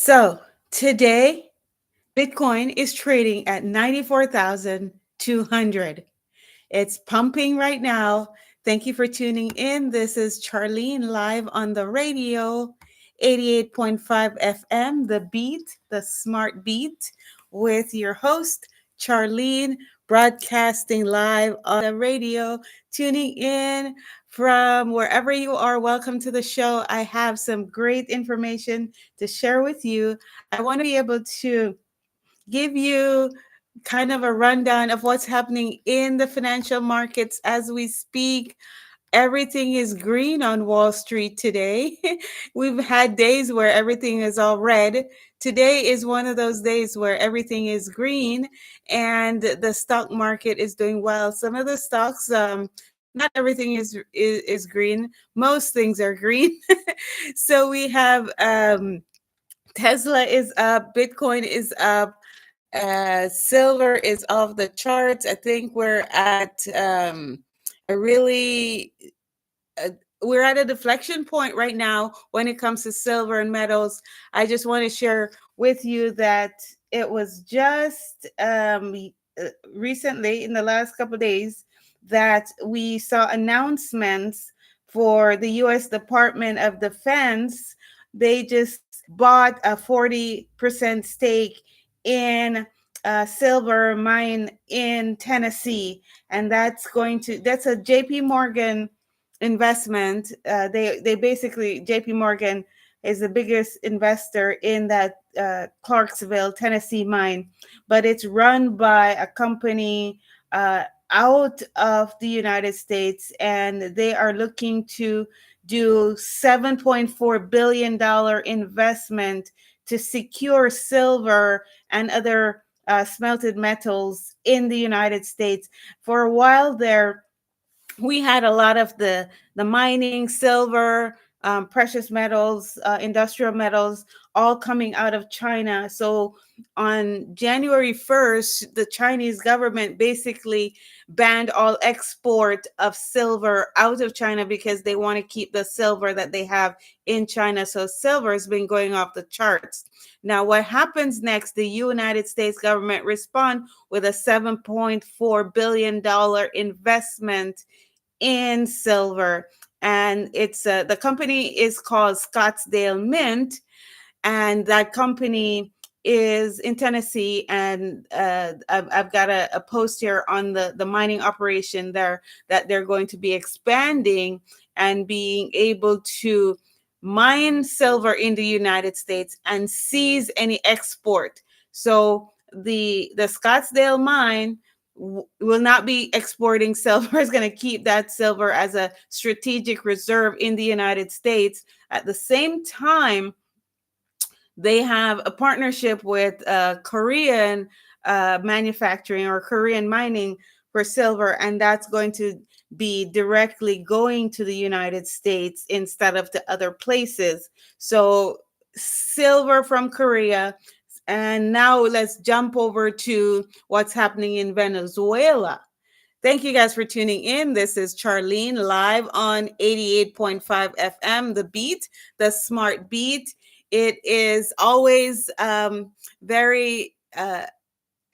So today, Bitcoin is trading at 94,200. It's pumping right now. Thank you for tuning in. This is Charlene live on the radio, 88.5 FM, The Beat, the Smart Beat, with your host, Charlene, broadcasting live on the radio, tuning in from wherever you are. Welcome to the show. I have some great information to share with you. I want to be able to give you kind of a rundown of what's happening in the financial markets as we speak. Everything is green on Wall Street today. We've had days where everything is all red. Today is one of those days where everything is green and the stock market is doing well. Some of the stocks, not everything is green. Most things are green. So we have Tesla is up, Bitcoin is up, silver is off the charts. I think a really uh, we're at a deflection point right now when it comes to silver and metals. I just want to share with you that it was just recently, in the last couple of days, that we saw announcements for the U.S. Department of Defense. They just bought a 40% stake in a silver mine in Tennessee, and that's a JP Morgan investment. They basically, JP Morgan is the biggest investor in that Clarksville, Tennessee mine, but it's run by a company out of the United States, and they are looking to do $7.4 billion investment to secure silver and other smelted metals in the United States. For a while there, we had a lot of the mining, silver, precious metals, industrial metals, all coming out of China. So on January 1st, the Chinese government basically banned all export of silver out of China because they want to keep the silver that they have in China. So silver has been going off the charts. Now, what happens next? The United States government respond with a $7.4 billion investment in silver, and it's the company is called Scottsdale Mint, and that company is in Tennessee. And I've got a post here on the mining operation there that they're going to be expanding and being able to mine silver in the United States and seize any export. So the Scottsdale mine will not be exporting silver. Is going to keep that silver as a strategic reserve in the United States. At the same time, they have a partnership with Korean manufacturing or Korean mining for silver, and that's going to be directly going to the United States instead of to other places. So silver from Korea. And now let's jump over to what's happening in Venezuela. Thank you guys for tuning in. This is Charlene live on 88.5 FM, The Beat, the Smart Beat. It is always very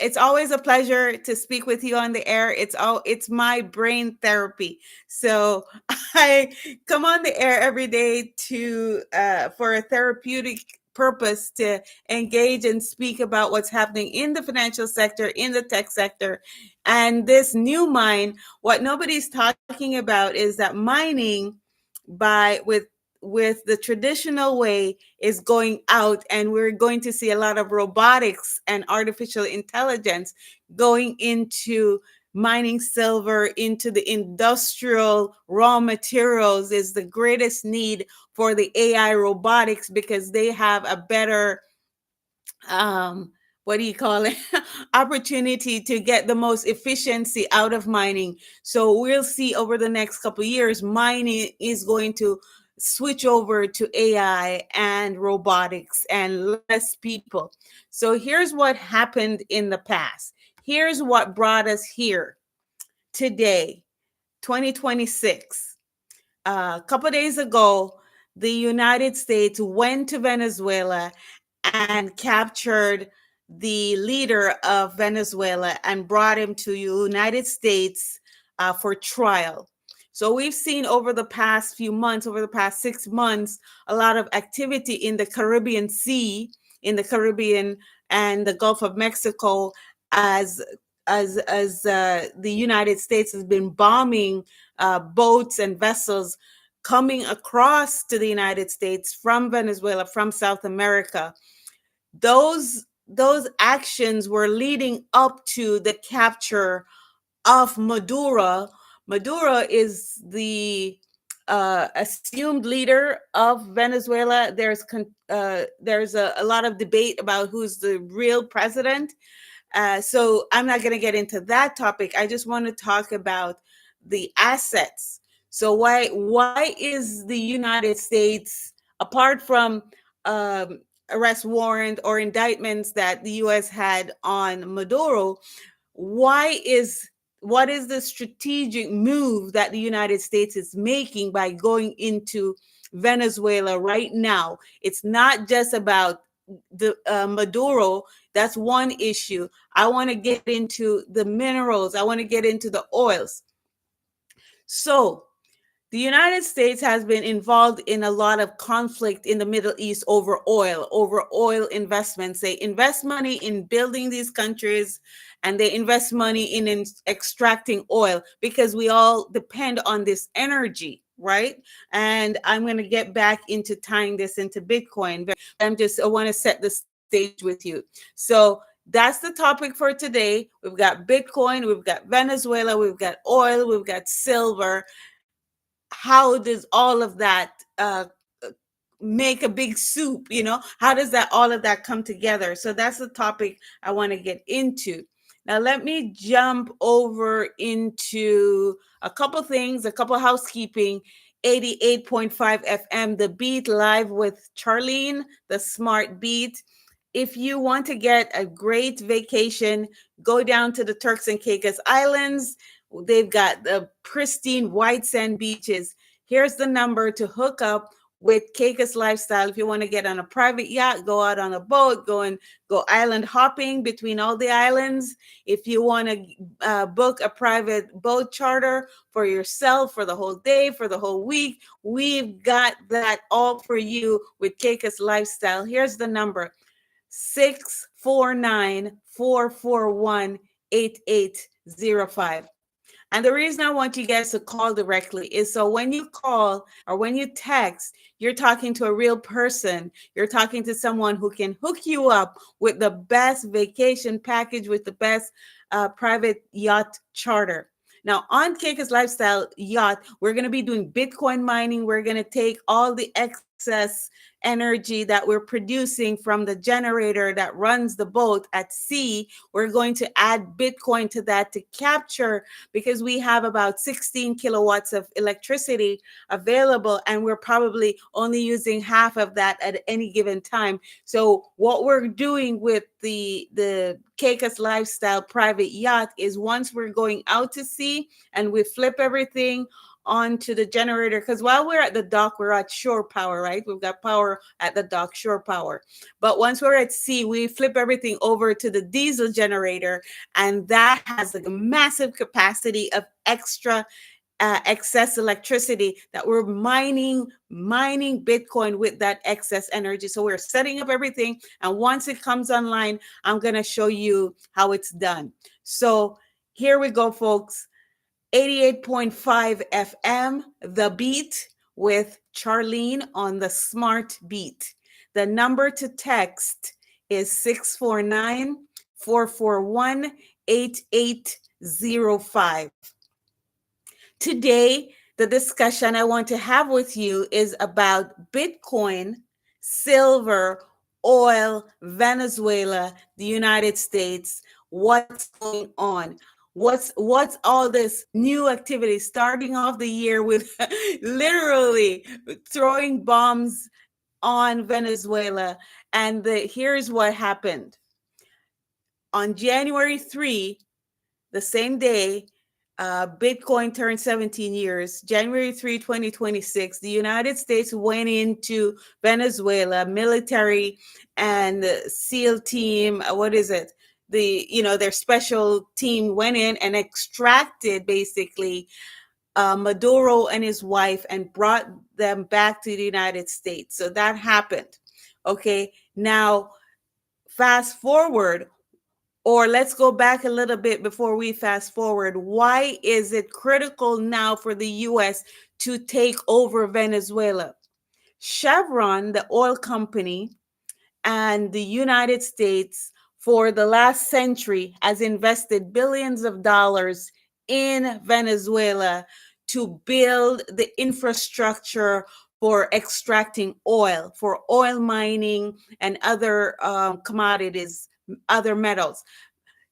it's always a pleasure to speak with you on the air. It's my brain therapy. So I come on the air every day to for a therapeutic purpose to engage and speak about what's happening in the financial sector, in the tech sector. And this new mine, what nobody's talking about is that mining by with the traditional way is going out, and we're going to see a lot of robotics and artificial intelligence going into mining silver, into the industrial raw materials. Is the greatest need for the AI robotics because they have a better what do you call it opportunity to get the most efficiency out of mining. So we'll see over the next couple of years, mining is going to switch over to AI and robotics and less people. So here's what happened in the past. Here's what brought us here today, 2026. A couple of days ago, the United States went to Venezuela and captured the leader of Venezuela and brought him to United States for trial. So we've seen over the past few months, over the past 6 months, a lot of activity in the Caribbean Sea, in the Caribbean and the Gulf of Mexico, as the United States has been bombing boats and vessels coming across to the United States from Venezuela, from South America. Those actions were leading up to the capture of Maduro. Maduro is the assumed leader of Venezuela. There's a lot of debate about who's the real president. So I'm not going to get into that topic. I just want to talk about the assets. So why is the United States, apart from arrest warrant or indictments that the U.S. had on Maduro, why is what is the strategic move that the United States is making by going into Venezuela right now? It's not just about the Maduro. That's one issue. I want to get into the minerals. I want to get into the oils. So the United States has been involved in a lot of conflict in the Middle East over oil investments. They invest money in building these countries, and they invest money in extracting oil because we all depend on this energy, right? And I'm going to get back into tying this into Bitcoin. I want to set the stage with you. So that's the topic for today. We've got Bitcoin, we've got Venezuela, we've got oil, we've got silver. How does all of that make a big soup? How does that all of that come together? So that's the topic I want to get into. Now let me jump over into a couple things, a couple housekeeping. 88.5 FM, The Beat, live with Charlene, the Smart Beat. If you want to get a great vacation, go down to the Turks and Caicos Islands. They've got the pristine white sand beaches. Here's the number to hook up with Caicos Lifestyle. If you want to get on a private yacht, go out on a boat, go island hopping between all the islands. If you want to book a private boat charter for yourself for the whole day, for the whole week, we've got that all for you with Caicos Lifestyle. Here's the number: 649-441-8805. And the reason I want you guys to call directly is so when you call or when you text, you're talking to a real person. You're talking to someone who can hook you up with the best vacation package, with the best private yacht charter. Now, on Caicos Lifestyle Yacht, we're going to be doing Bitcoin mining. We're going to take all the excess energy that we're producing from the generator that runs the boat at sea. We're going to add Bitcoin to that to capture, because we have about 16 kilowatts of electricity available, and we're probably only using half of that at any given time. So what we're doing with the Caicos Lifestyle private yacht is, once we're going out to sea and we flip everything onto the generator, because while we're at the dock, we're at shore power, right? We've got power at the dock, shore power. But once we're at sea, we flip everything over to the diesel generator, and that has a massive capacity of extra excess electricity that we're mining Bitcoin with that excess energy. So we're setting up everything, and once it comes online, I'm going to show you how it's done. So here we go, folks. 88.5 FM, The Beat, with Charlene on the Smart Beat. The number to text is 649-441-8805. Today, the discussion I want to have with you is about Bitcoin, silver, oil, Venezuela, the United States. What's going on? What's all this new activity, starting off the year with literally throwing bombs on Venezuela? And here's what happened. On January 3, the same day, Bitcoin turned 17 years. January 3, 2026, the United States went into Venezuela, military and SEAL team. What is it? Their special team went in and extracted basically Maduro and his wife and brought them back to the United States. So that happened. Okay. Now, fast forward, or let's go back a little bit before we fast forward. Why is it critical now for the US to take over Venezuela? Chevron, the oil company, and the United States for the last century has invested billions of dollars in Venezuela to build the infrastructure for extracting oil, for oil mining and other commodities, other metals.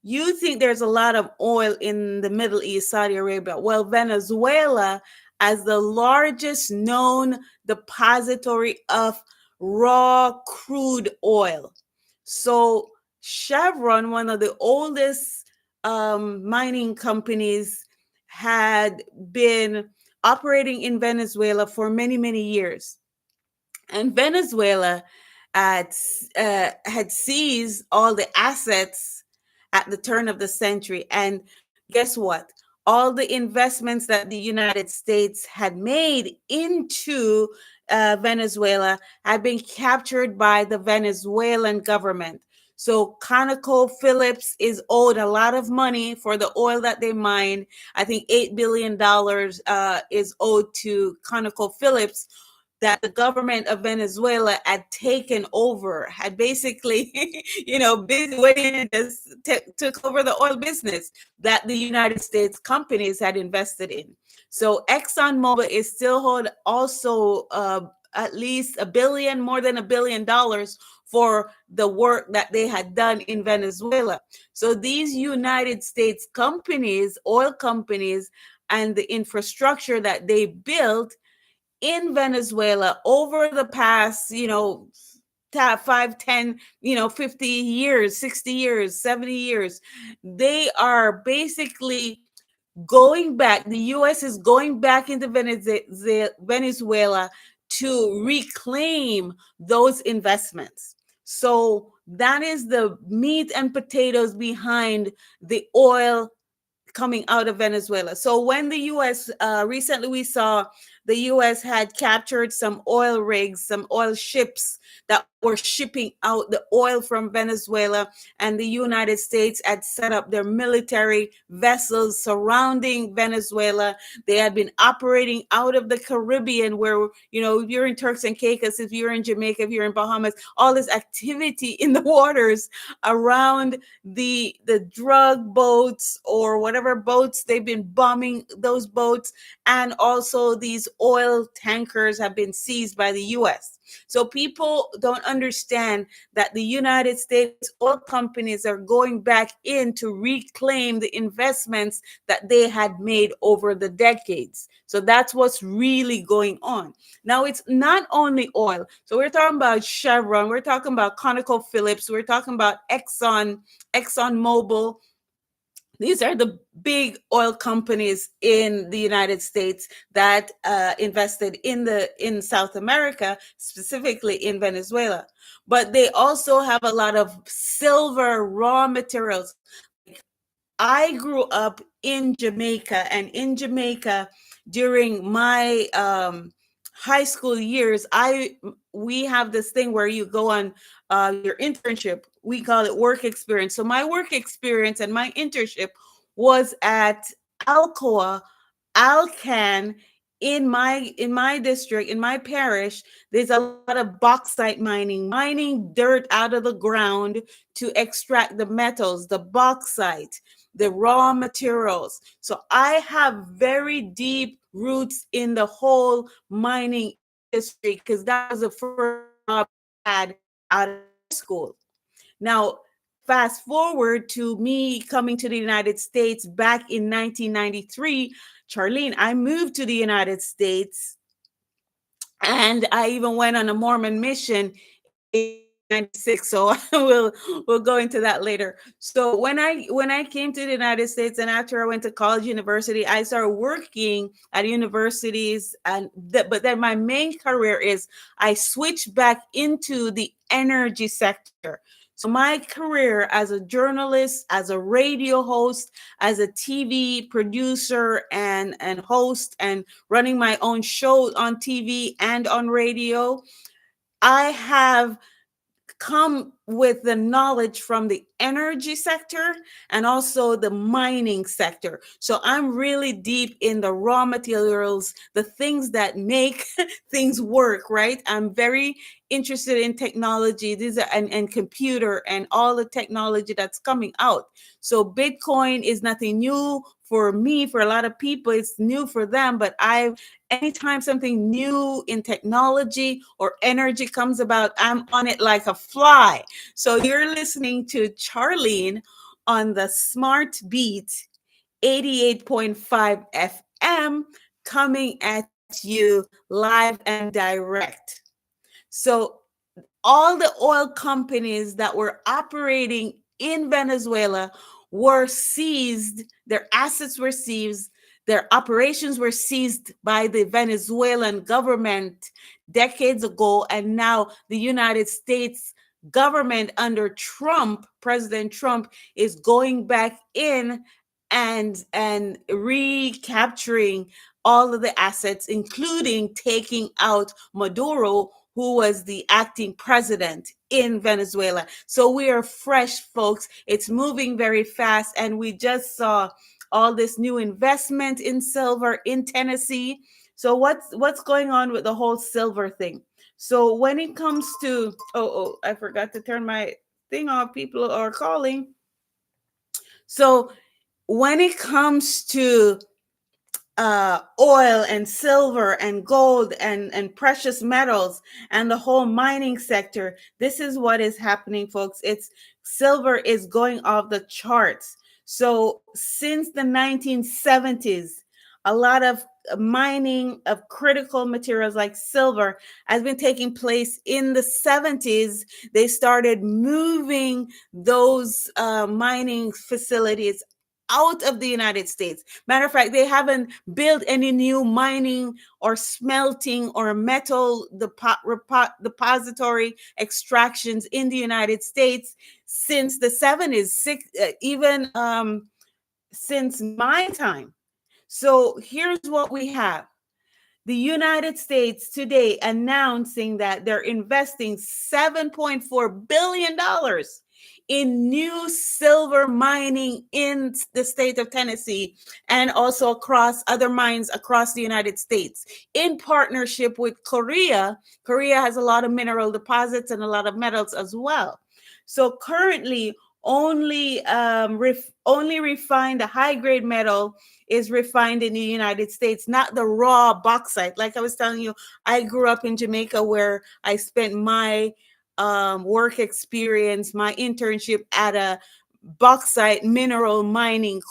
You think there's a lot of oil in the Middle East, Saudi Arabia. Well, Venezuela, as the largest known depository of raw crude oil. So, Chevron, one of the oldest mining companies, had been operating in Venezuela for many, many years. And Venezuela had seized all the assets at the turn of the century. And guess what? All the investments that the United States had made into Venezuela had been captured by the Venezuelan government. So ConocoPhillips is owed a lot of money for the oil that they mine. I think $8 billion is owed to ConocoPhillips, that the government of Venezuela had taken over, had basically, went in and just took over the oil business that the United States companies had invested in. So ExxonMobil is still hold also at least more than $1 billion for the work that they had done in Venezuela. So these United States companies, oil companies, and the infrastructure that they built in Venezuela over the past, 5, 10, 50 years, 60 years, 70 years, they are basically going back. The US is going back into Venezuela to reclaim those investments. So that is the meat and potatoes behind the oil coming out of Venezuela. So when the U.S. Recently we saw the U.S. had captured some oil rigs, some oil ships that were shipping out the oil from Venezuela, and the United States had set up their military vessels surrounding Venezuela. They had been operating out of the Caribbean, where, if you're in Turks and Caicos, if you're in Jamaica, if you're in Bahamas, all this activity in the waters around the drug boats or whatever boats. They've been bombing those boats, and also these oil tankers have been seized by the US. So people don't understand that the United States oil companies are going back in to reclaim the investments that they had made over the decades. So that's what's really going on. Now, it's not only oil. So we're talking about Chevron, we're talking about ConocoPhillips, we're talking about ExxonMobil. These are the big oil companies in the United States that invested in South America, specifically in Venezuela. But they also have a lot of silver raw materials. I grew up in Jamaica, and in Jamaica, during my high school years, we have this thing where you go on your internship. We call it work experience. So my work experience and my internship was at Alcoa, Alcan, in my district, in my parish. There's a lot of bauxite mining dirt out of the ground to extract the metals, the bauxite, the raw materials. So I have very deep roots in the whole mining industry, because that was the first job I had out of school. Now, fast forward to me coming to the United States back in 1993. Charlene, I moved to the United States, and I even went on a Mormon mission in 1996. So we'll go into that later. So when I came to the United States, and after I went to college, university, I started working at universities, and but then my main career is I switched back into the energy sector. So my career as a journalist, as a radio host, as a TV producer and host, and running my own show on TV and on radio, I have come with the knowledge from the energy sector and also the mining sector. So I'm really deep in the raw materials, the things that make things work, right? I'm very interested in technology, and computer and all the technology that's coming out. So Bitcoin is nothing new for me. For a lot of people, it's new for them, but anytime something new in technology or energy comes about, I'm on it like a fly. So you're listening to Charlene on the Smart Beat 88.5 FM, coming at you live and direct. So all the oil companies that were operating in Venezuela were seized, their assets were seized, their operations were seized by the Venezuelan government decades ago. And now the United States government under Trump, President Trump, is going back in and recapturing all of the assets, including taking out Maduro, who was the acting president in Venezuela. So we are fresh, folks. It's moving very fast. And we just saw all this new investment in silver in Tennessee. So what's going on with the whole silver thing? So when it comes to I forgot to turn my thing off. People are calling. So when it comes to oil and silver and gold and precious metals and the whole mining sector, this is what is happening, folks. It's silver is going off the charts. So since the 1970s, a lot of mining of critical materials like silver has been taking place. In the 70s, they started moving those mining facilities out of the United States. Matter of fact, they haven't built any new mining or smelting or metal depository extractions in the United States since the 70s, even since my time. So here's what we have. The United States today announcing that they're investing $7.4 billion in new silver mining in the state of Tennessee and also across other mines across the United States in partnership with Korea. Korea has a lot of mineral deposits and a lot of metals as well. So currently, only refined, the high grade metal is refined in the United States, not the raw bauxite. Like I was telling you, I grew up in Jamaica where I spent my work experience, my internship at a bauxite mineral mining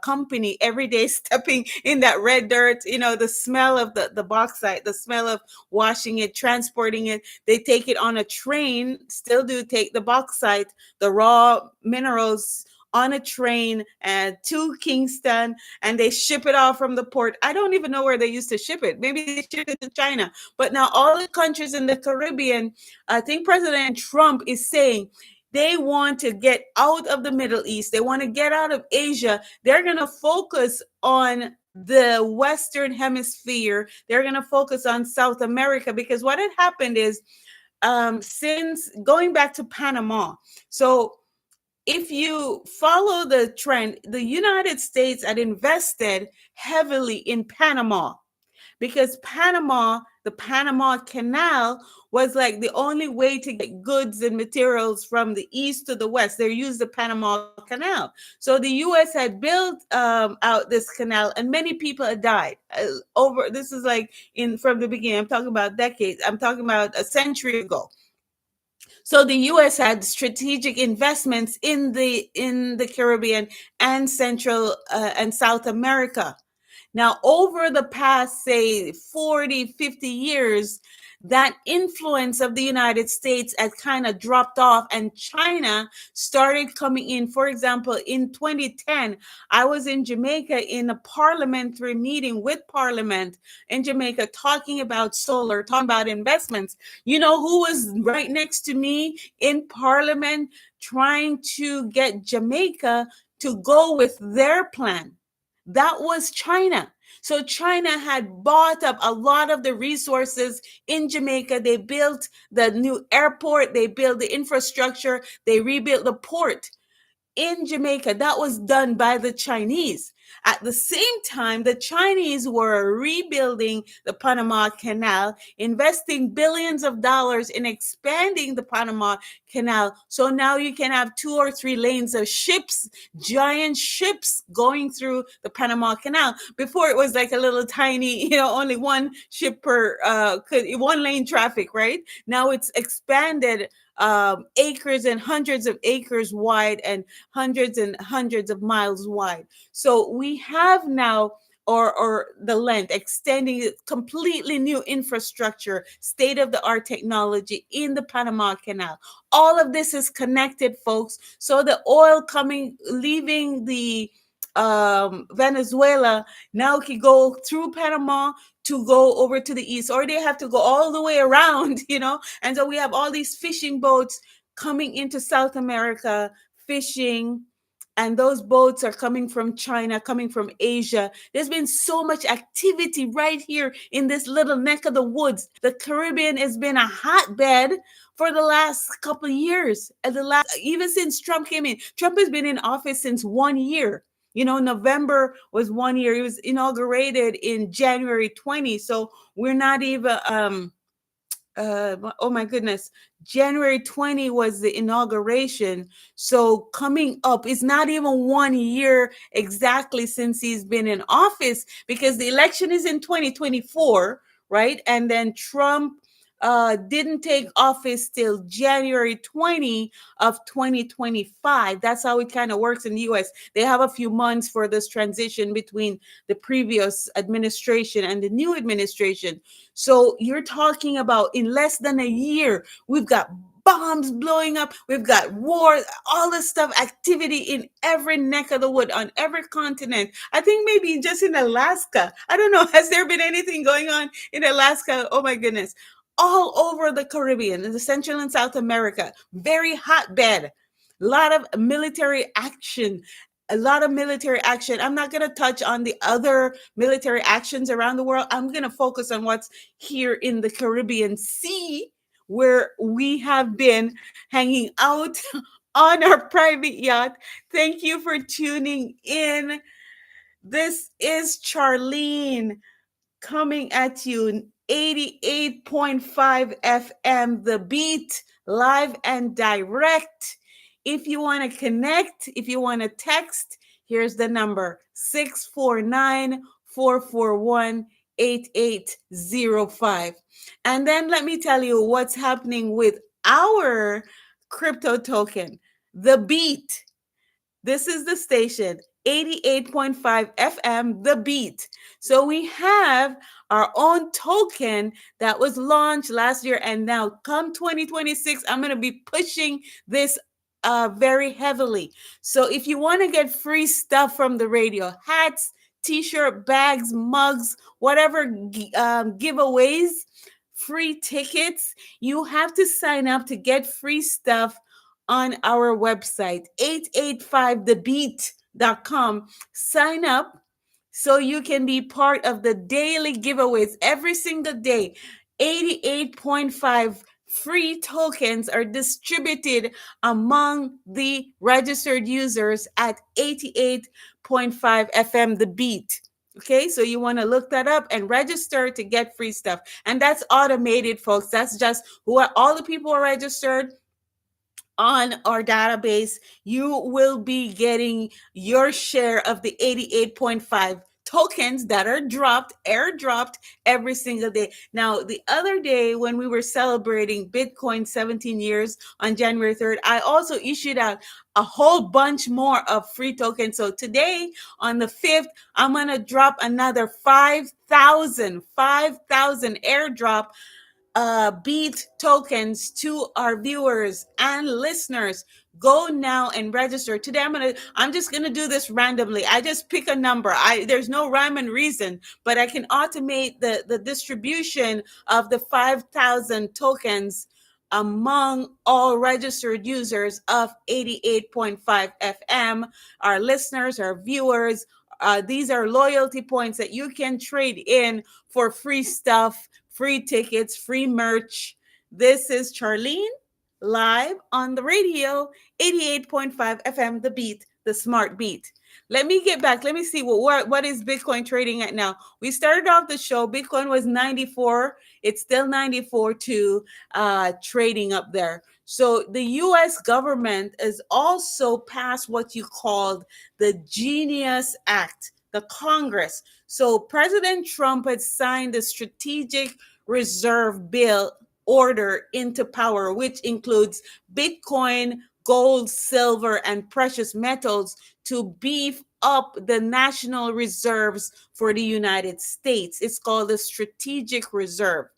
company every day, stepping in that red dirt, the smell of the bauxite, the smell of washing it, transporting it. They take it on a train, still do take the bauxite, the raw minerals on a train to Kingston, and they ship it off from the port. I don't even know where they used to ship it. Maybe they shipped it to China. But now all the countries in the Caribbean, I think President Trump is saying they want to get out of the Middle East. They want to get out of Asia. They're going to focus on the Western Hemisphere. They're going to focus on South America, because what had happened is since going back to Panama. So if you follow the trend, the United States had invested heavily in Panama, because the Panama Canal was like the only way to get goods and materials from the east to the west. They used the Panama Canal. So the U.S. had built out this canal, and many people had died this is like from the beginning. I'm talking about decades. I'm talking about a century ago. So the U.S. had strategic investments in the Caribbean and Central and South America. Now, over the past, say, 40, 50 years, that influence of the United States has kind of dropped off, and China started coming in. For example, in 2010, I was in Jamaica in a parliamentary meeting with Parliament in Jamaica talking about solar, talking about investments. You know who was right next to me in Parliament trying to get Jamaica to go with their plan? That was China. So China had bought up a lot of the resources in Jamaica. They built the new airport, they built the infrastructure, they rebuilt the port in Jamaica. That was done by the Chinese. At the same time, the Chinese were rebuilding the Panama Canal, investing billions of dollars in expanding the Panama Canal. So now you can have 2 or 3 lanes of ships, giant ships going through the Panama Canal. Before it was like a little tiny, only one ship per, 1 lane traffic, right? Now it's expanded acres and hundreds of acres wide and hundreds and hundreds of miles wide. So we have now, or the length, extending completely new infrastructure, state of the art technology in the Panama Canal. All of this is connected, folks. So the oil leaving the Venezuela now can go through Panama to go over to the east, or they have to go all the way around, And so we have all these fishing boats coming into South America, fishing, and those boats are coming from China, coming from Asia. There's been so much activity right here in this little neck of the woods. The Caribbean has been a hotbed for the last couple of years. Even since Trump came in. Trump has been in office since 1 year. November was 1 year. He was inaugurated in January 20. So we're not even, oh my goodness, January 20 was the inauguration. So coming up, it's not even 1 year exactly since he's been in office, because the election is in 2024, right? And then Trump didn't take office till January 20 of 2025. That's how it kind of works in the US. They have a few months for this transition between the previous administration and the new administration. So you're talking about in less than a year, we've got bombs blowing up, we've got war, all this stuff, activity in every neck of the wood, on every continent. I think maybe just in Alaska. I don't know. Has there been anything going on in Alaska? Oh my goodness. All over the Caribbean, in the Central and South America, very hotbed. A lot of military action. I'm not going to touch on the other military actions around the world. I'm going to focus on what's here in the Caribbean Sea, where we have been hanging out on our private yacht. Thank you for tuning in. This is Charlene coming at you 88.5 FM, The Beat, live and direct. If you want to connect, if you want to text, here's the number 649-441-8805. And then let me tell you what's happening with our crypto token, The Beat. This is the station, 88.5 FM, The Beat. So we have our own token that was launched last year, and now come 2026, I'm going to be pushing this very heavily. So if you want to get free stuff from the radio, hats, t-shirt, bags, mugs, whatever giveaways, free tickets, you have to sign up to get free stuff on our website, 885thebeat.com. Sign up so you can be part of the daily giveaways every single day. 88.5 free tokens are distributed among the registered users at 88.5 FM The Beat. Okay, so you want to look that up and register to get free stuff. And that's automated, folks. That's just all the people are registered on our database. You will be getting your share of the 88.5 tokens that are airdropped every single day. Now, the other day when we were celebrating Bitcoin 17 years on January 3rd, I also issued out a whole bunch more of free tokens. So today on the 5th, I'm going to drop another 5,000 airdrop beat tokens to our viewers and listeners. Go now and register today. I'm just gonna do this randomly. I just pick a number. There's no rhyme and reason, but I can automate the distribution of the 5,000 tokens among all registered users of 88.5 FM, our listeners, our viewers. These are loyalty points that you can trade in for free stuff, free tickets, free merch. This is Charlene live on the radio, 88.5 FM, the beat, the smart beat. Let me get back. Let me see what is Bitcoin trading at now. We started off the show. Bitcoin was 94. It's still 94 to trading up there. So the U.S. government has also passed what you called the Genius Act, the Congress. So President Trump had signed the Strategic Reserve Bill order into power, which includes Bitcoin, gold, silver, and precious metals to beef up the national reserves for the United States. It's called the Strategic Reserve.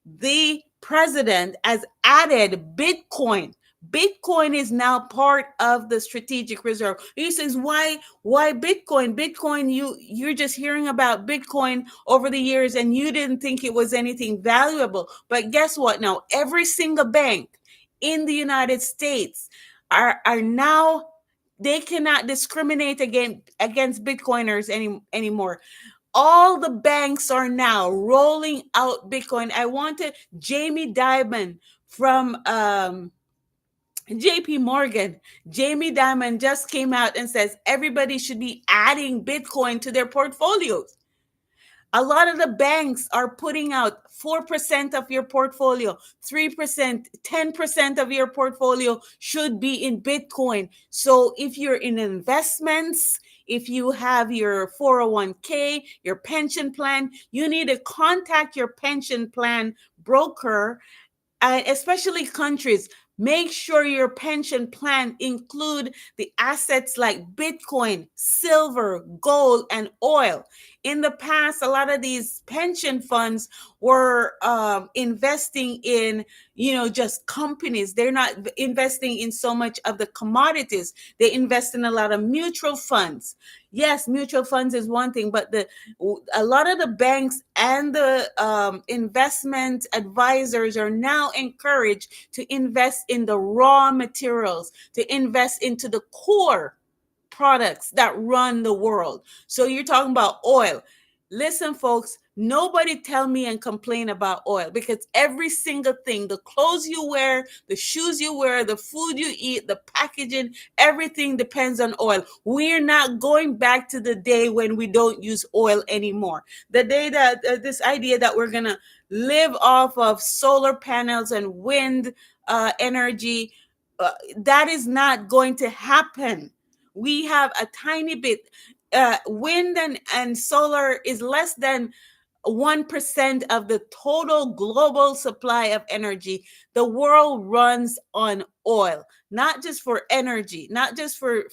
The president has added Bitcoin. Bitcoin is now part of the strategic reserve. He says, why Bitcoin? Bitcoin, you're just hearing about Bitcoin over the years and you didn't think it was anything valuable. But guess what? Now, every single bank in the United States are now, they cannot discriminate against Bitcoiners anymore. All the banks are now rolling out Bitcoin. I wanted Jamie Dimon from JP Morgan. Jamie Dimon just came out and says everybody should be adding Bitcoin to their portfolios. A lot of the banks are putting out 4% of your portfolio, 3%, 10% of your portfolio should be in Bitcoin. So if you're in investments, if you have your 401k, your pension plan, you need to contact your pension plan broker, especially countries. Make sure your pension plan include the assets like Bitcoin, silver, gold, and oil. In the past, a lot of these pension funds were investing in, just companies. They're not investing in so much of the commodities. They invest in a lot of mutual funds. Yes, mutual funds is one thing, but a lot of the banks and the investment advisors are now encouraged to invest in the raw materials, to invest into the core products that run the world. So you're talking about oil. Listen, folks, nobody tell me and complain about oil, because every single thing, the clothes you wear, the shoes you wear, the food you eat, the packaging, everything depends on oil. We're not going back to the day when we don't use oil anymore. The day that this idea that we're going to live off of solar panels and wind energy, that is not going to happen. We have a tiny bit. Wind and solar is less than 1% of the total global supply of energy. The world runs on oil, not just for energy, not just for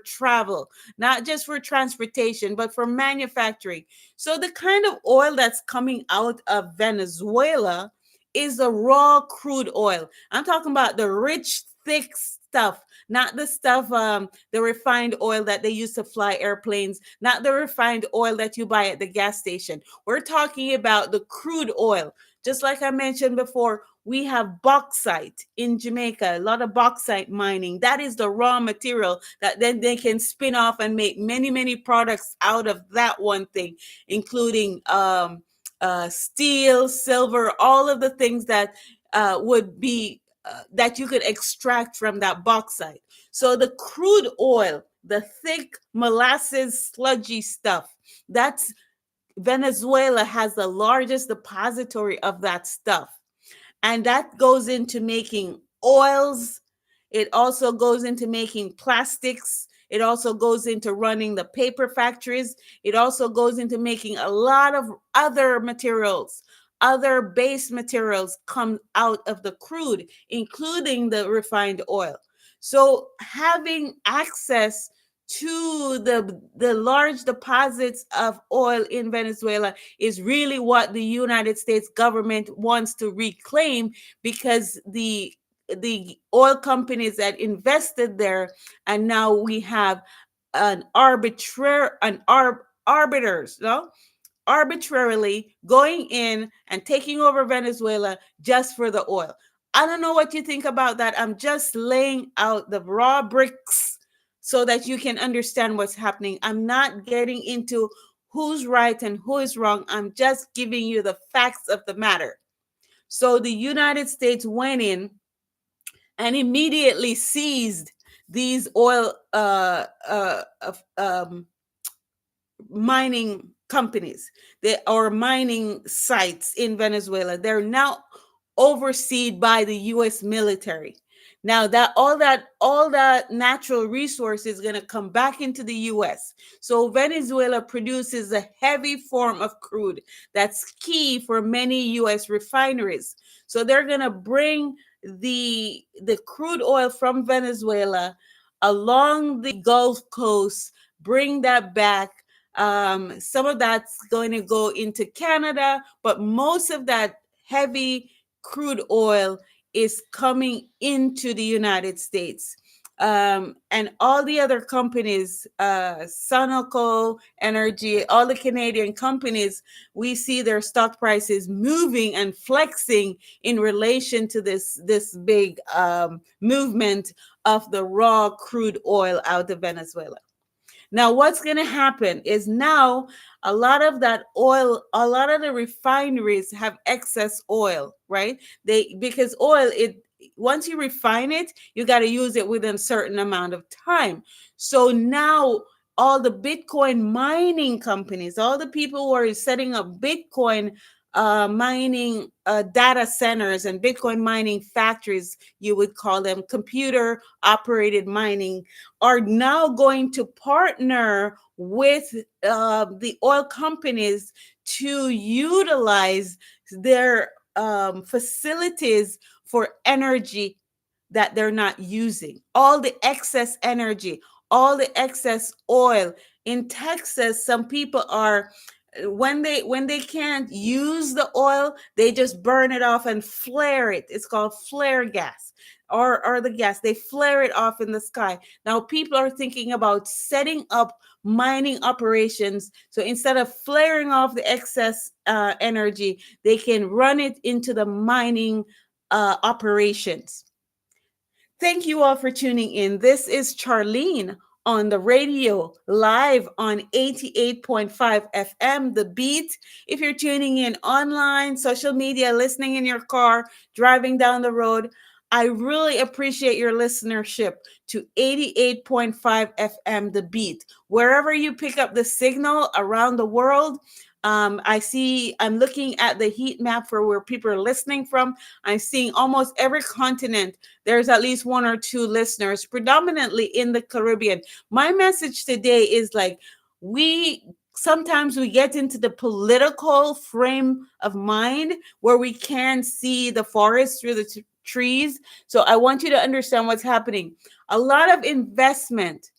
travel, not just for transportation, but for manufacturing. So the kind of oil that's coming out of Venezuela is the raw crude oil. I'm talking about the rich, thick stuff, not the stuff, the refined oil that they use to fly airplanes, not the refined oil that you buy at the gas station. We're talking about the crude oil. Just like I mentioned before, we have bauxite in Jamaica, a lot of bauxite mining. That is the raw material that then they can spin off and make many, many products out of that one thing, including steel, silver, all of the things that would be that you could extract from that bauxite. So the crude oil, the thick molasses, sludgy stuff, that's Venezuela has the largest depository of that stuff. And that goes into making oils. It also goes into making plastics. It also goes into running the paper factories. It also goes into making a lot of other materials. Other base materials come out of the crude, including the refined oil. So having access to the large deposits of oil in Venezuela is really what the United States government wants to reclaim, because the oil companies that invested there, and now we have arbiters, no, arbitrarily going in and taking over Venezuela just for the oil. I don't know what you think about that. I'm just laying out the raw bricks so that you can understand what's happening. I'm not getting into who's right and who is wrong. I'm just giving you the facts of the matter. So the United States went in and immediately seized these oil mining companies, they are mining sites in Venezuela. They're now overseen by the US military. Now that natural resource is going to come back into the US. So Venezuela produces a heavy form of crude that's key for many US refineries. So they're going to bring the crude oil from Venezuela along the Gulf Coast, bring that back. Some of that's going to go into Canada, but most of that heavy crude oil is coming into the United States. And all the other companies, Sunoco Energy, all the Canadian companies, we see their stock prices moving and flexing in relation to this big movement of the raw crude oil out of Venezuela. Now, what's going to happen is now a lot of that oil, a lot of the refineries have excess oil, right? Because oil, it once you refine it, you got to use it within a certain amount of time. So now all the Bitcoin mining companies, all the people who are setting up Bitcoin mining data centers and Bitcoin mining factories, you would call them computer operated mining, are now going to partner with the oil companies to utilize their facilities for energy that they're not using. All the excess energy, all the excess oil. In Texas, some people are, when they can't use the oil, they just burn it off and flare it. It's called flare gas, or the gas. They flare it off in the sky. Now people are thinking about setting up mining operations. So instead of flaring off the excess energy, they can run it into the mining operations. Thank you all for tuning in. This is Charlene on the radio, live on 88.5 FM, The Beat. If you're tuning in online, social media, listening in your car, driving down the road, I really appreciate your listenership to 88.5 FM, The Beat. Wherever you pick up the signal around the world, I'm looking at the heat map for where people are listening from. I'm seeing almost every continent. There's at least one or two listeners, predominantly in the Caribbean. My message today is like, sometimes we get into the political frame of mind where we can't see the forest through the trees. So I want you to understand what's happening. A lot of investment,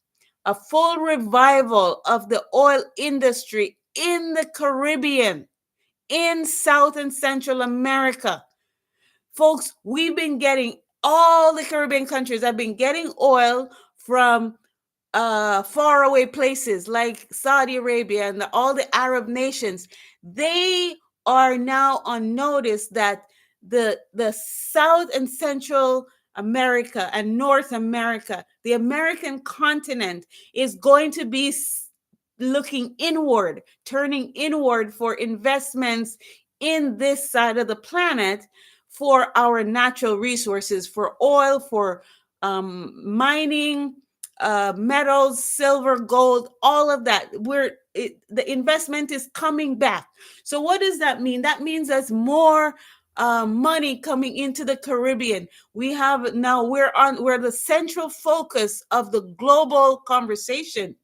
a full revival of the oil industry in the Caribbean, in South and Central America. Folks, we've been getting, all the Caribbean countries have been getting oil from faraway places like Saudi Arabia and all the Arab nations. They are now on notice that the South and Central America and North America, the American continent, is going to be looking inward, turning inward for investments in this side of the planet for our natural resources, for oil, for mining, metals, silver, gold, all of that. The investment is coming back. So what does that mean? That means there's more money coming into the Caribbean. We have now, we're the central focus of the global conversation.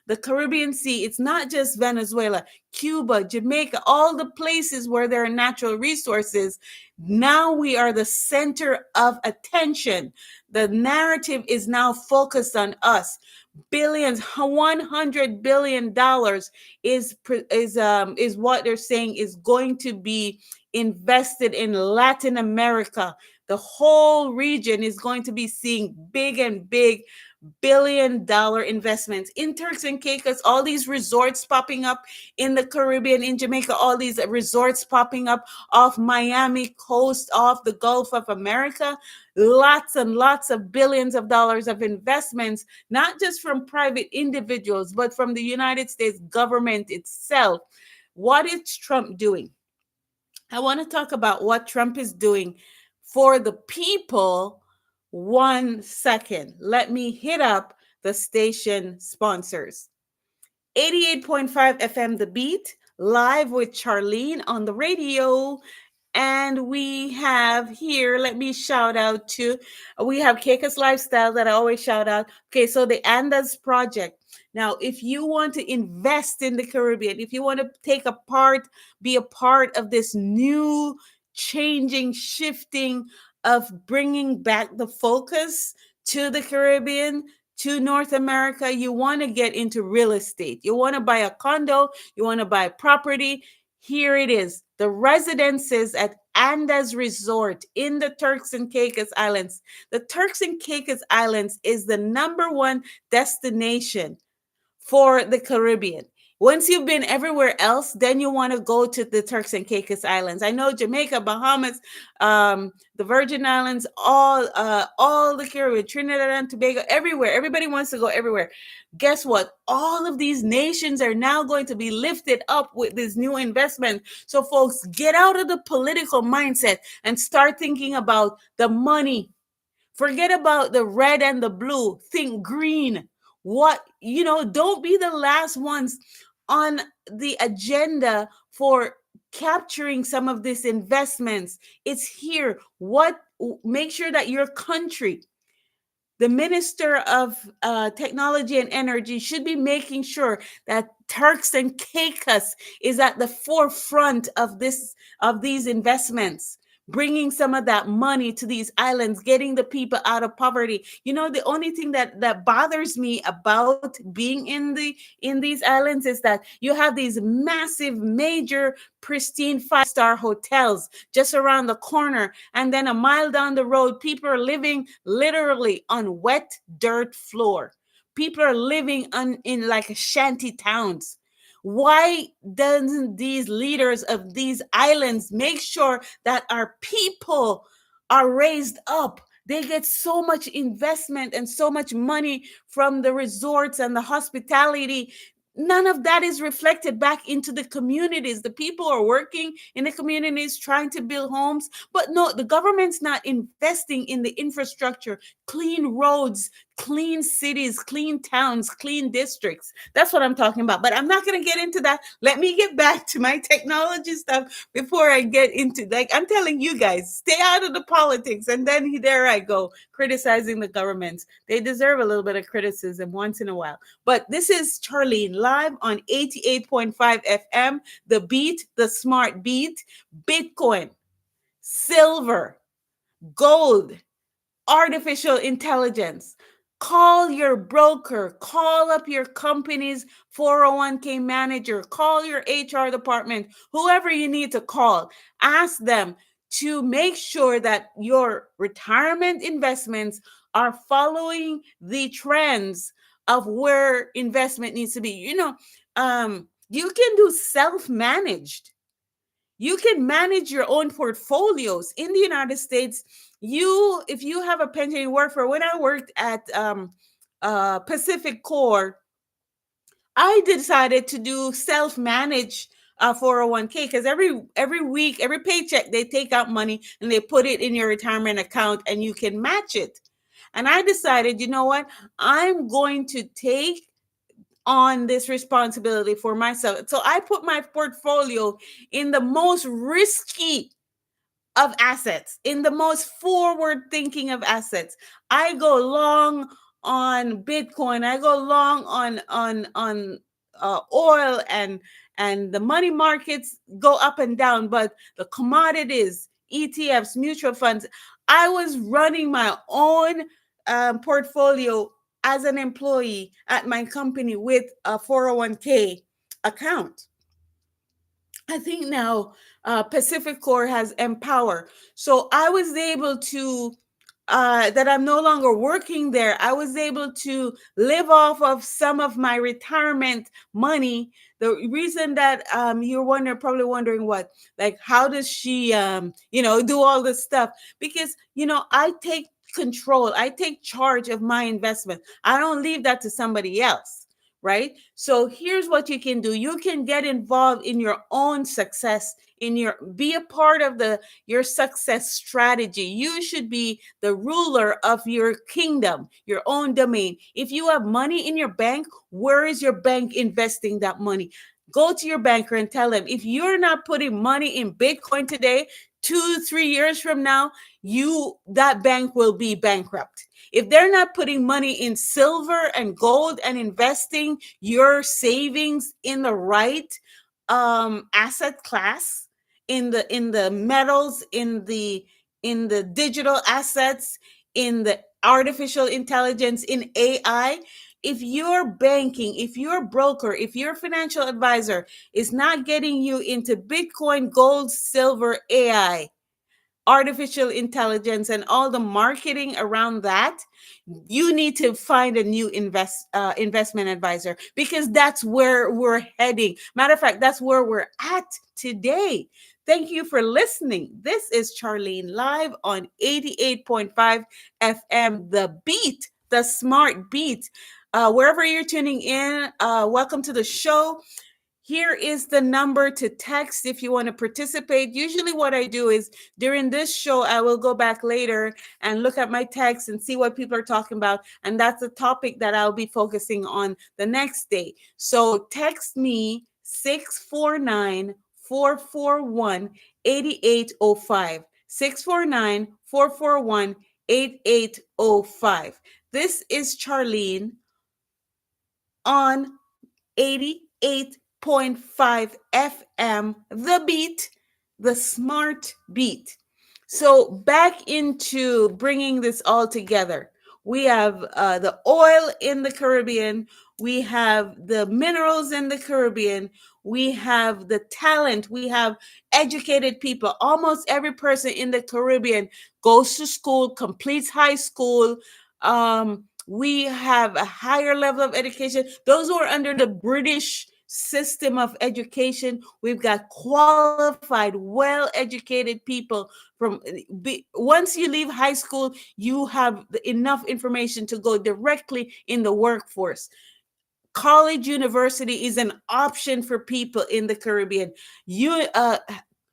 The Caribbean Sea, it's not just Venezuela, Cuba, Jamaica, all the places where there are natural resources. Now we are the center of attention. The narrative is now focused on us. Billions, $100 billion is what they're saying is going to be invested in Latin America. The whole region is going to be seeing big billion-dollar investments in Turks and Caicos, all these resorts popping up in the Caribbean, in Jamaica, all these resorts popping up off Miami coast, off the Gulf of America. Lots and lots of billions of dollars of investments, not just from private individuals, but from the United States government itself. What is Trump doing? I want to talk about what Trump is doing for the people. 1 second. Let me hit up the station sponsors. 88.5 FM The Beat, live with Charlene on the radio. And we have here, let me shout out to, we have Caicos Lifestyle that I always shout out. Okay, so the Andes Project. Now, if you want to invest in the Caribbean, if you want to be a part of this new changing, shifting of bringing back the focus to the Caribbean, to North America, you want to get into real estate. You want to buy a condo, you want to buy property. Here it is, the residences at Andes Resort in the Turks and Caicos Islands. The Turks and Caicos Islands is the #1 destination for the Caribbean. Once you've been everywhere else, then you want to go to the Turks and Caicos Islands. I know Jamaica, Bahamas, the Virgin Islands, all the Caribbean, Trinidad and Tobago, everywhere. Everybody wants to go everywhere. Guess what? All of these nations are now going to be lifted up with this new investment. So, folks, get out of the political mindset and start thinking about the money. Forget about the red and the blue. Think green. Don't be the last ones on the agenda for capturing some of these investments. It's here. Make sure that your country, the Minister of Technology and Energy, should be making sure that Turks and Caicos is at the forefront of these investments, bringing some of that money to these islands, getting the people out of poverty. The only thing that bothers me about being in these islands is that you have these massive, major, pristine 5-star hotels just around the corner, and then a mile down the road, people are living literally on wet dirt floor. People are living in like shanty towns. Why doesn't these leaders of these islands make sure that our people are raised up? They get so much investment and so much money from the resorts and the hospitality. None of that is reflected back into the communities. The people are working in the communities trying to build homes, but no, the government's not investing in the infrastructure, clean roads, clean cities, clean towns, clean districts. That's what I'm talking about. But I'm not going to get into that. Let me get back to my technology stuff before I get into, I'm telling you guys, stay out of the politics. And then there I go, criticizing the governments. They deserve a little bit of criticism once in a while. But this is Charlene live on 88.5 FM, The Beat, The Smart Beat. Bitcoin, silver, gold, artificial intelligence. Call your broker, call up your company's 401k manager, call your HR department, whoever you need to call. Ask them to make sure that your retirement investments are following the trends of where investment needs to be. You can do self-managed. You can manage your own portfolios in the United States. If you have a pension you work for, when I worked at Pacific Core, I decided to do self-manage 401k, because every week, every paycheck, they take out money and they put it in your retirement account and you can match it. And I decided, you know what? I'm going to take on this responsibility for myself. So I put my portfolio in the most risky of assets, in the most forward thinking of assets. I go long on Bitcoin. I go long on oil, and the money markets go up and down, but the commodities, ETFs, mutual funds, I was running my own portfolio as an employee at my company with a 401k account. I think now Pacific Core has Empower. So I was able to, that I'm no longer working there, I was able to live off of some of my retirement money. The reason that you're probably wondering what, like, how does she, do all this stuff? Because, I take control, I take charge of my investment. I don't leave that to somebody else. Right. So here's what you can do. You can get involved in your own success, be a part of your success strategy. You should be the ruler of your kingdom, your own domain. If you have money in your bank, where is your bank investing that money? Go to your banker and tell them, if you're not putting money in Bitcoin today, 2-3 years from now, that bank will be bankrupt. If they're not putting money in silver and gold and investing your savings in the right asset class, in the metals, in the digital assets, in the artificial intelligence, in AI, if your banking, if your broker, if your financial advisor is not getting you into Bitcoin, gold, silver, AI, artificial intelligence, and all the marketing around that, you need to find a new investment advisor, because that's where we're heading. Matter of fact, that's where we're at today. Thank you for listening. This is Charlene live on 88.5 FM, The Beat, the Smart Beat. Wherever you're tuning in, welcome to the show. Here is the number to text if you want to participate. Usually what I do is during this show, I will go back later and look at my text and see what people are talking about. And that's the topic that I'll be focusing on the next day. So text me 649-441-8805. 649-441-8805. This is Charlene on 88.5 FM, The Beat, the Smart Beat. So back into bringing this all together. We have the oil in the Caribbean. We have the minerals in the Caribbean. We have the talent. We have educated people. Almost every person in the Caribbean goes to school, completes high school. We have a higher level of education. Those who are under the British system of education, we've got qualified, well-educated people. Once you leave high school, you have enough information to go directly in the workforce. College, university is an option for people in the Caribbean.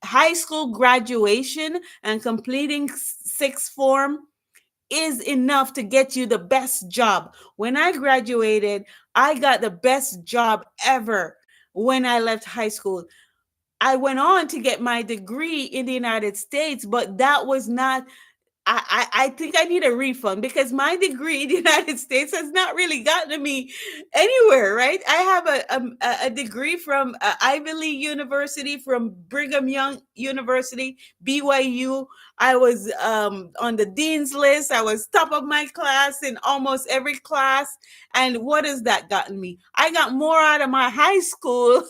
High school graduation and completing sixth form is enough to get you the best job. When I graduated, I got the best job ever when I left high school. I went on to get my degree in the United States, but that was not, I think I need a refund, because my degree in the United States has not really gotten me anywhere, right? I have a degree from Ivy League University, from Brigham Young University, BYU. I was on the dean's list. I was top of my class in almost every class. And what has that gotten me? I got more out of my high school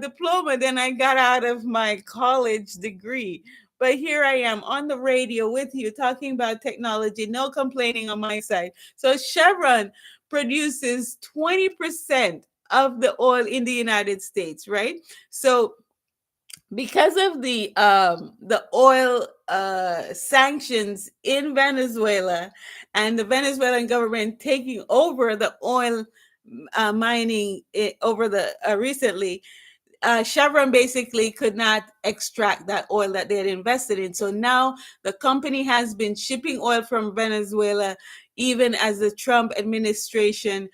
diploma than I got out of my college degree. But here I am on the radio with you talking about technology, no complaining on my side. So Chevron produces 20% of the oil in the United States, right? So because of the oil sanctions in Venezuela, and the Venezuelan government taking over the oil mining over the recently, Chevron basically could not extract that oil that they had invested in. So now the company has been shipping oil from Venezuela, even as the Trump administration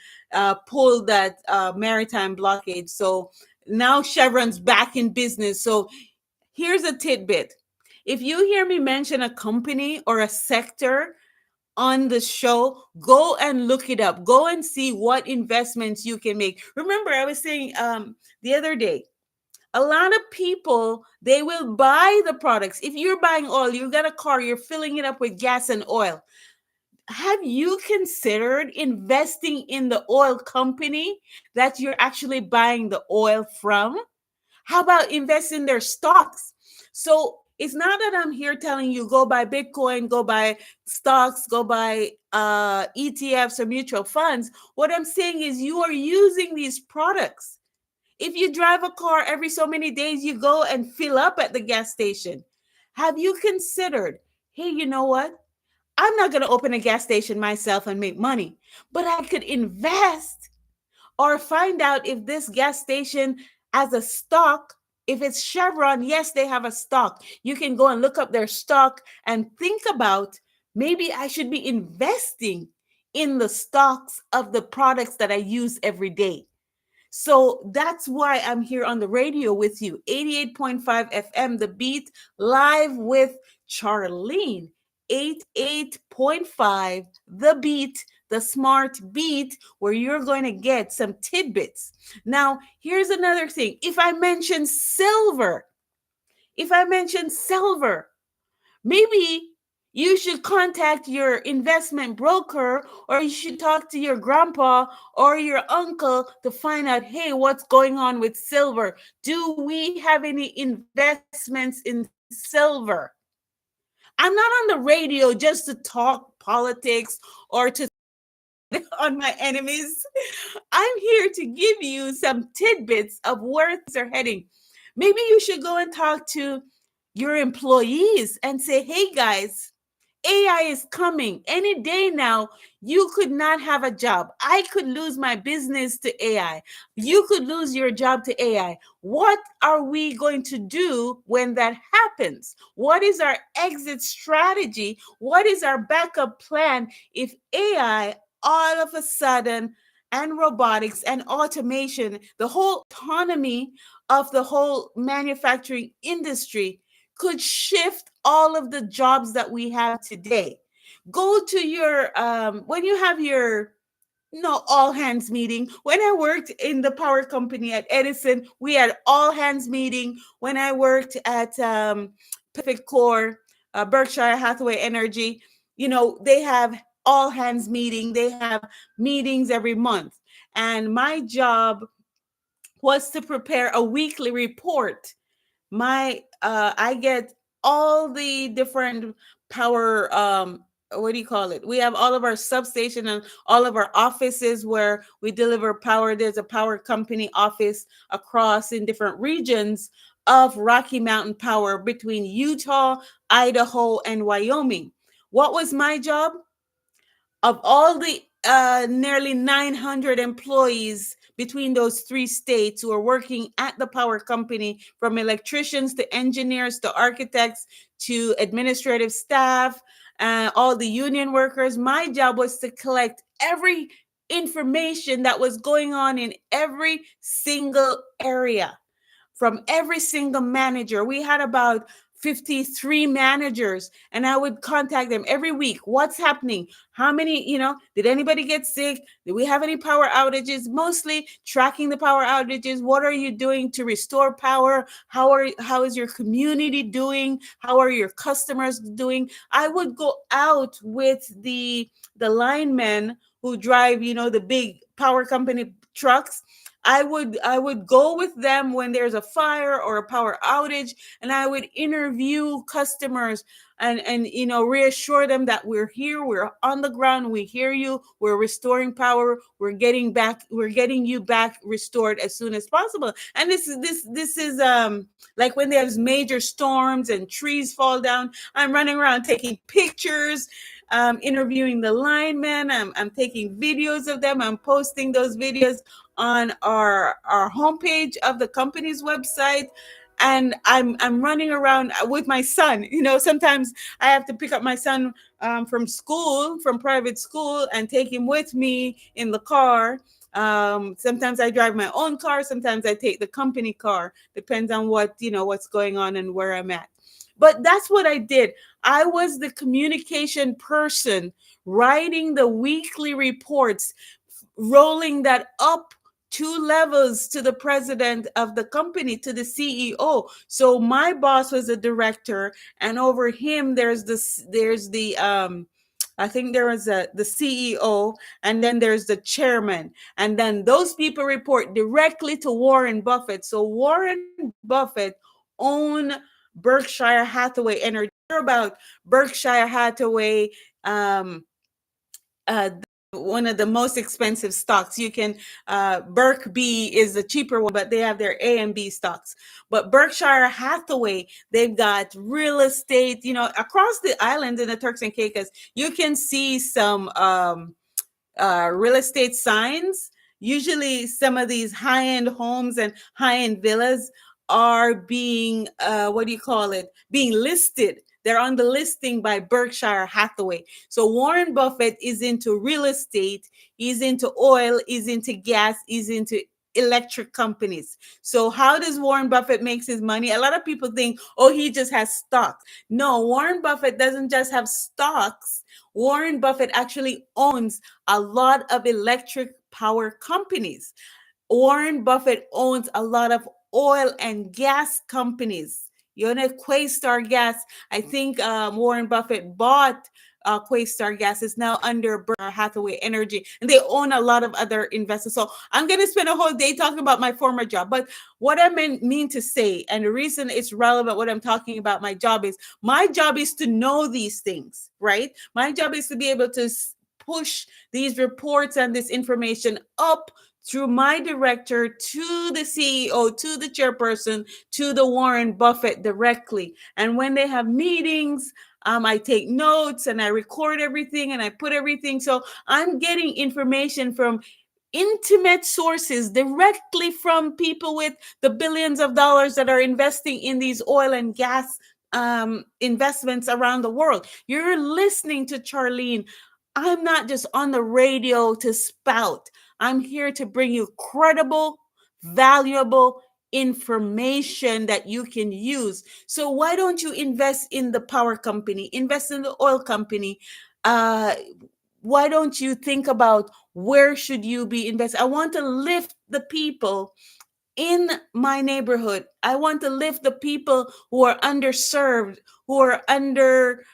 pulled that maritime blockade. So now Chevron's back in business. So here's a tidbit. If you hear me mention a company or a sector on the show, go and look it up. Go and see what investments you can make. Remember, I was saying the other day, a lot of people, they will buy the products. If you're buying oil, you got a car, you're filling it up with gas and oil. Have you considered investing in the oil company that you're actually buying the oil from? How about invest in their stocks? So it's not that I'm here telling you go buy Bitcoin, go buy stocks, go buy ETFs or mutual funds. What I'm saying is you are using these products. If you drive a car every so many days, you go and fill up at the gas station. Have you considered, hey, you know what? I'm not going to open a gas station myself and make money, but I could invest or find out if this gas station has a stock. If it's Chevron, yes, they have a stock. You can go and look up their stock and think about, maybe I should be investing in the stocks of the products that I use every day. So that's why I'm here on the radio with you. 88.5 FM, The Beat, live with Charlene. 88.5, The Beat, the smart beat, where you're going to get some tidbits. Now, here's another thing. If I mention silver, maybe you should contact your investment broker, or you should talk to your grandpa or your uncle to find out, hey, what's going on with silver? Do we have any investments in silver? I'm not on the radio just to talk politics or to on my enemies. I'm here to give you some tidbits of where things are heading. Maybe you should go and talk to your employees and say, hey guys, AI is coming any day now. You could not have a job. I could lose my business to AI. You could lose your job to AI. What are we going to do when that happens? What is our exit strategy? What is our backup plan if AI all of a sudden, and robotics and automation, the whole autonomy of the whole manufacturing industry could shift all of the jobs that we have today? Go to your when you have your all hands meeting. When I worked in the power company at Edison, we had all hands meeting. When I worked at Pacific Core, Berkshire Hathaway Energy, they have all hands meeting. They have meetings every month, and my job was to prepare a weekly report. I get all the different power, what do you call it, we have all of our substation and all of our offices where we deliver power. There's a power company office across in different regions of Rocky Mountain Power between Utah, Idaho, and Wyoming. What was my job? Of all the nearly 900 employees between those three states who are working at the power company, from electricians to engineers to architects to administrative staff, all the union workers, my job was to collect every information that was going on in every single area from every single manager. We had about 53 managers, and I would contact them every week. What's happening? How many, did anybody get sick? Do we have any power outages? Mostly tracking the power outages. What are you doing to restore power? How is your community doing? How are your customers doing? I would go out with the linemen who drive, the big power company trucks. I would go with them when there's a fire or a power outage, and I would interview customers and reassure them that we're here, we're on the ground, we hear you, we're restoring power, we're getting you back restored as soon as possible. And this is like when there's major storms and trees fall down, I'm running around taking pictures, interviewing the linemen. I'm taking videos of them. I'm posting those videos on our homepage of the company's website. And I'm running around with my son. Sometimes I have to pick up my son from private school, and take him with me in the car. Sometimes I drive my own car. Sometimes I take the company car. Depends on what's going on and where I'm at. But that's what I did. I was the communication person, writing the weekly reports, rolling that up two levels to the president of the company, to the CEO. So my boss was a director, and over him there's the I think there was the CEO, and then there's the chairman, and then those people report directly to Warren Buffett. So Warren Buffett own Berkshire Hathaway Energy. About Berkshire Hathaway, um, one of the most expensive stocks. You can Berk B is the cheaper one, but they have their A and B stocks. But Berkshire Hathaway, they've got real estate. Across the island in the Turks and Caicos, you can see some real estate signs. Usually, some of these high end homes and high end villas are being, what do you call it? Being listed. They're on the listing by Berkshire Hathaway. So Warren Buffett is into real estate, he's into oil, he's into gas, he's into electric companies. So how does Warren Buffett makes his money? A lot of people think, oh, he just has stocks. No, Warren Buffett doesn't just have stocks. Warren Buffett actually owns a lot of electric power companies. Warren Buffett owns a lot of oil and gas companies. You know, Quaystar Gas. I think Warren Buffett bought Quaystar Gas. Is now under Berkshire Hathaway Energy, and they own a lot of other investors. So I'm going to spend a whole day talking about my former job. But what I mean to say, and the reason it's relevant, what I'm talking about, my job is to know these things, right? My job is to be able to push these reports and this information up through my director to the CEO, to the chairperson, to the Warren Buffett directly. And when they have meetings, I take notes and I record everything and I put everything. So I'm getting information from intimate sources directly from people with the billions of dollars that are investing in these oil and gas investments around the world. You're listening to Charlene. I'm not just on the radio to spout. I'm here to bring you credible, valuable information that you can use. So why don't you invest in the power company, invest in the oil company? Why don't you think about where should you be invested? I want to lift the people in my neighborhood. I want to lift the people who are underserved, who are under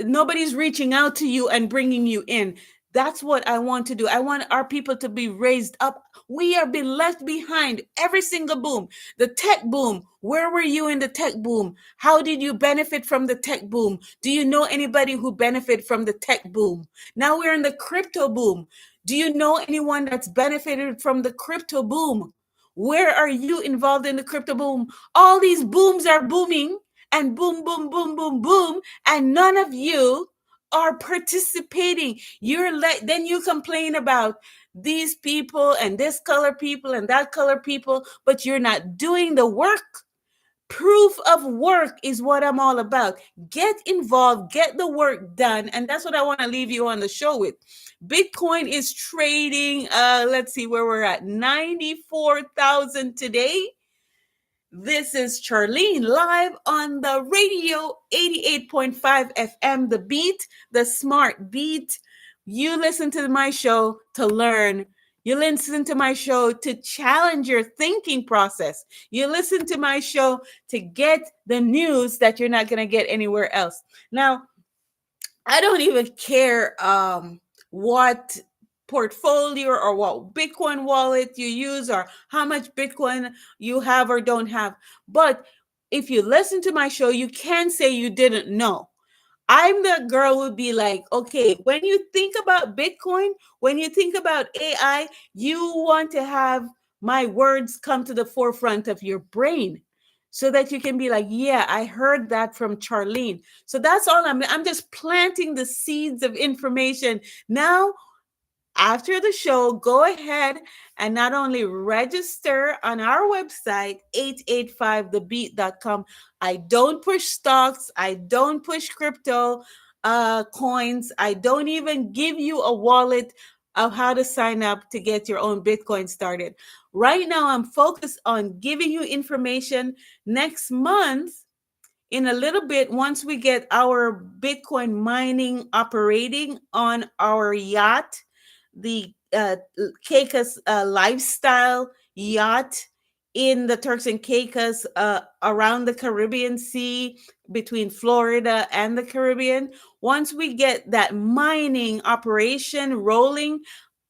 nobody's reaching out to you and bringing you in. That's what I want to do. I want our people to be raised up. We are being left behind. Every single boom, the tech boom. Where were you in the tech boom? How did you benefit from the tech boom? Do you know anybody who benefited from the tech boom? Now we're in the crypto boom. Do you know anyone that's benefited from the crypto boom? Where are you involved in the crypto boom? All these booms are booming, and boom, boom, boom, boom, boom, and none of you are participating. Then you complain about these people and this color people and that color people, but you're not doing the work. Proof of work is what I'm all about. Get involved, get the work done, and that's what I want to leave you on the show with. Bitcoin is trading, let's see where we're at, 94,000 today. This is Charlene live on the radio, 88.5 FM, The Beat, the smart beat. You listen to my show to learn. You listen to my show to challenge your thinking process. You listen to my show to get the news that you're not going to get anywhere else. Now, I don't even care what portfolio or what Bitcoin wallet you use or how much Bitcoin you have or don't have. But if you listen to my show, you can say you didn't know. I'm the girl who would be like, okay, when you think about Bitcoin, when you think about AI, you want to have my words come to the forefront of your brain so that you can be like, yeah, I heard that from Charlene. So that's all I'm just planting the seeds of information. Now, after the show, go ahead and not only register on our website, 885thebeat.com. I don't push stocks. I don't push crypto coins. I don't even give you a wallet of how to sign up to get your own Bitcoin started. Right now, I'm focused on giving you information. Next month, in a little bit, once we get our Bitcoin mining operating on our yacht, the Caicos lifestyle yacht in the Turks and Caicos, around the Caribbean Sea, between Florida and the Caribbean. Once we get that mining operation rolling,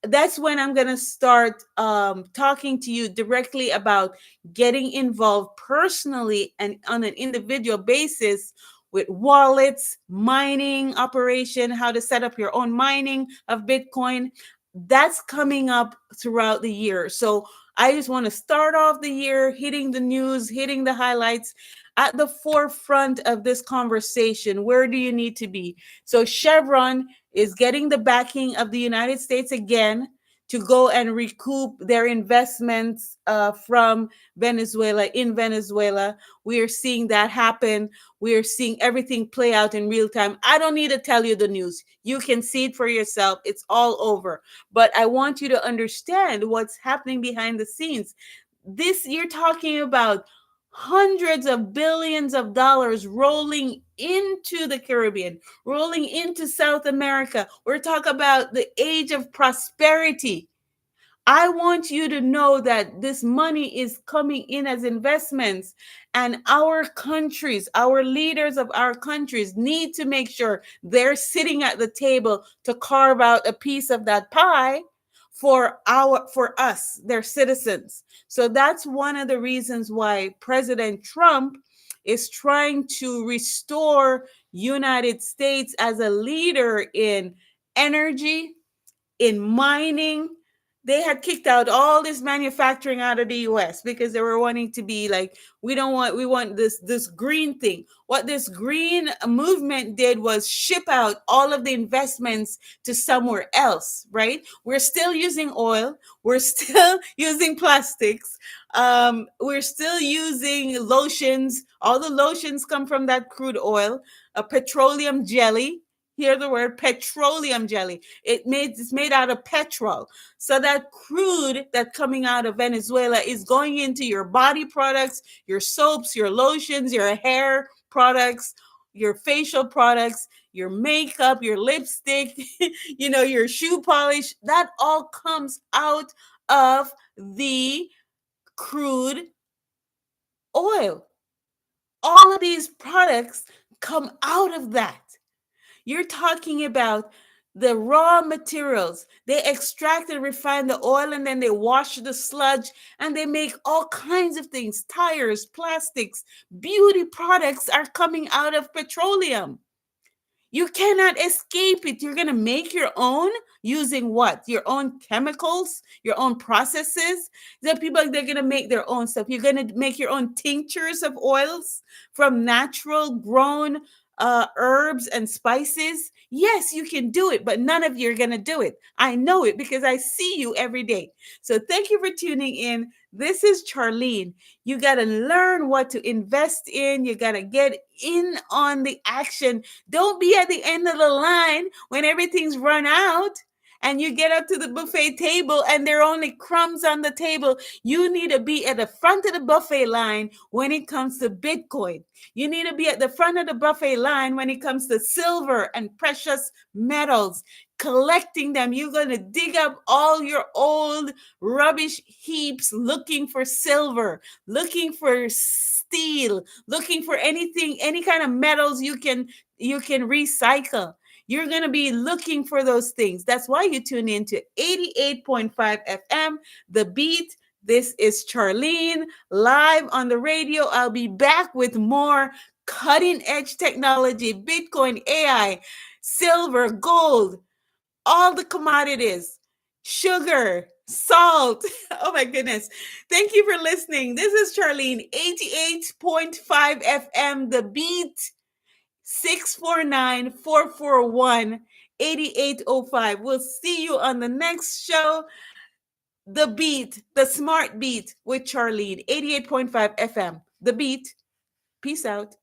that's when I'm going to start talking to you directly about getting involved personally and on an individual basis with wallets, mining operation, how to set up your own mining of Bitcoin. That's coming up throughout the year. So I just want to start off the year hitting the news, hitting the highlights at the forefront of this conversation. Where do you need to be? So Chevron is getting the backing of the United States again to go and recoup their investments from Venezuela in Venezuela. We are seeing that happen. We are seeing everything play out in real time. I don't need to tell you the news. You can see it for yourself. It's all over. But I want you to understand what's happening behind the scenes. This, you're talking about hundreds of billions of dollars rolling into the Caribbean, rolling into South America. We're talking about the age of prosperity. I want you to know that this money is coming in as investments, and our countries, our leaders of our countries need to make sure they're sitting at the table to carve out a piece of that pie for us, their citizens. So that's one of the reasons why President Trump is trying to restore United States as a leader in energy, in mining. They had kicked out all this manufacturing out of the US because they were wanting to be like, we want this green thing. What this green movement did was ship out all of the investments to somewhere else, right? We're still using oil, we're still using plastics, we're still using lotions. All the lotions come from that crude oil, a petroleum jelly. Hear the word petroleum jelly. It's made out of petrol. So that crude that's coming out of Venezuela is going into your body products, your soaps, your lotions, your hair products, your facial products, your makeup, your lipstick, your shoe polish. That all comes out of the crude oil. All of these products come out of that. You're talking about the raw materials. They extract and refine the oil, and then they wash the sludge, and they make all kinds of things. Tires, plastics, beauty products are coming out of petroleum. You cannot escape it. You're going to make your own using what? Your own chemicals, your own processes. The people, they're going to make their own stuff. You're going to make your own tinctures of oils from natural grown herbs and spices. Yes, you can do it, but none of you are going to do it. I know it because I see you every day. So thank you for tuning in. This is Charlene. You got to learn what to invest in. You got to get in on the action. Don't be at the end of the line when everything's run out and you get up to the buffet table and there are only crumbs on the table. You need to be at the front of the buffet line when it comes to Bitcoin. You need to be at the front of the buffet line when it comes to silver and precious metals. Collecting them. You're going to dig up all your old rubbish heaps looking for silver, looking for steel, looking for anything, any kind of metals you can recycle. You're going to be looking for those things. That's why you tune in to 88.5 FM, The Beat. This is Charlene live on the radio. I'll be back with more cutting edge technology, Bitcoin, AI, silver, gold, all the commodities, sugar, salt. Oh my goodness. Thank you for listening. This is Charlene, 88.5 FM, The Beat, 649-441-8805. We'll see you on the next show. The Beat, the Smart Beat with Charlene, 88.5 FM. The Beat. Peace out.